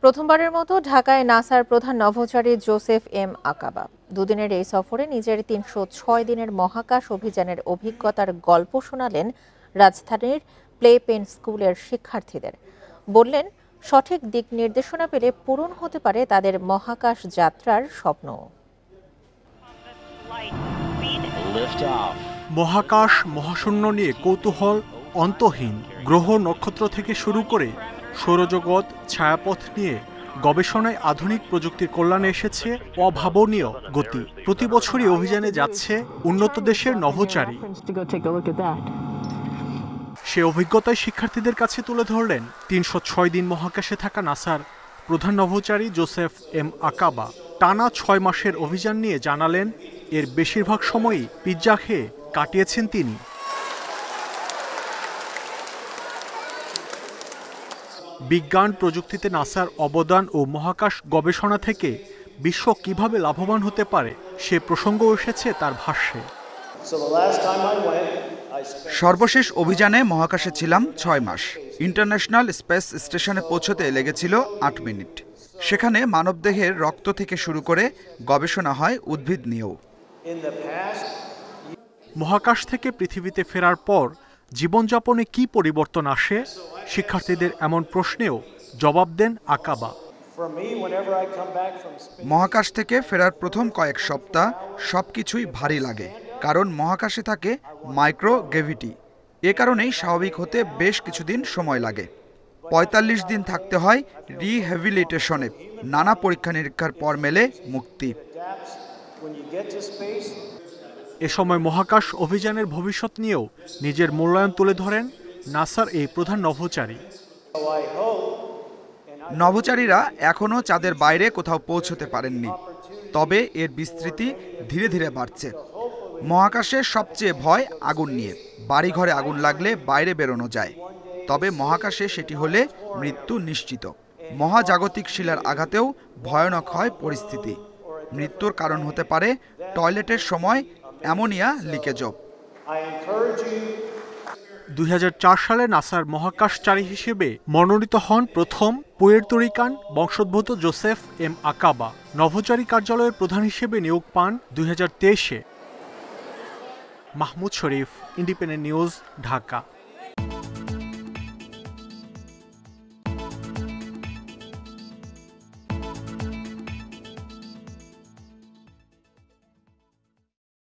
প্রথমবারের মতো ঢাকায় নাসার প্রধান নভোচারী জোসেফ এম আকাবা দুদিনের এই সফরে নিজের ৩০৬ দিনের মহাকাশ অভিযানের অভিজ্ঞতার গল্প শোনালেন রাজধানীর প্লে পেন স্কুলের শিক্ষার্থীদের। বললেন, সঠিক দিক নির্দেশনা পেলে পূরণ হতে পারে তাদের মহাকাশ যাত্রার স্বপ্ন। মহাকাশ মহাশূন্য নিয়ে কৌতূহল অন্তহীন। গ্রহ নক্ষত্র থেকে শুরু করে সৌরজগৎ ছায়াপথ নিয়ে গবেষণায় আধুনিক প্রযুক্তির কল্যাণে এসেছে অভাবনীয় গতি। প্রতি বছরই অভিযানে যাচ্ছে উন্নত দেশের নভোচারী। সে অভিজ্ঞতায় শিক্ষার্থীদের কাছে তুলে ধরলেন ৩০৬ দিন মহাকাশে থাকা নাসার প্রধান নভোচারী জোসেফ এম আকাবা। টানা ৬ মাসের অভিযান নিয়ে জানালেন, এর বেশিরভাগ সময়ই পিৎজা খেয়ে কাটিয়েছেন তিনি। বিজ্ঞান প্রযুক্তিতে নাসার অবদান ও মহাকাশ গবেষণা থেকে বিশ্ব কিভাবে লাভবান হতে পারে সে প্রসঙ্গ এসেছে তার ভাষ্যে। সর্বশেষ অভিযানে মহাকাশে ছিলাম ৬ মাস। ইন্টারন্যাশনাল স্পেস স্টেশনে পৌঁছতে লেগেছিল ৮ মিনিট। সেখানে মানবদেহের রক্ত থেকে শুরু করে গবেষণা হয় উদ্ভিদ নিয়েও। মহাকাশ থেকে পৃথিবীতে ফেরার পর জীবনযাপনে কি পরিবর্তন আসে, শিক্ষার্থীদের এমন প্রশ্নেও জবাব দেন আকাবা। মহাকাশ থেকে ফেরার প্রথম কয়েক সপ্তাহ সবকিছুই ভারী লাগে, কারণ মহাকাশে থাকে মাইক্রো গ্র্যাভিটি। এ কারণেই স্বাভাবিক হতে বেশ কিছুদিন সময় লাগে। ৪৫ দিন থাকতে হয় রিহ্যাবিলিটেশনে। নানা পরীক্ষা নিরীক্ষার পর মেলে মুক্তি। এ সময় মহাকাশ অভিযানের ভবিষ্যৎ নিয়েও নিজের মূল্যায়ন তুলে ধরেন নাসার এই প্রধান নভোচারী। নভোচারীরা এখনও চাঁদের বাইরে কোথাও পৌঁছতে পারেননি, তবে এর বিস্তৃতি ধীরে ধীরে বাড়ছে। মহাকাশের সবচেয়ে ভয় আগুন নিয়ে। বাড়িঘরে আগুন লাগলে বাইরে বেরোনো যায়, তবে মহাকাশে সেটি হলে মৃত্যু নিশ্চিত। মহাজাগতিক শিলার আঘাতেও ভয়ানক হয় পরিস্থিতি। মৃত্যুর কারণ হতে পারে টয়লেটের সময় অ্যামোনিয়া লিকেজও। ২০০৪ সালে নাসার মহাকাশচারী হিসেবে মনোনীত হন প্রথম পুয়ের্তো রিকান বংশোদ্ভূত জোসেফ এম আকাবা। নভোচারী কার্যালয়ের প্রধান হিসেবে নিয়োগ পান ২০২৩-এ। মাহমুদ শরীফ, ইন্ডিপেন্ডেন্ট নিউজ, ঢাকা।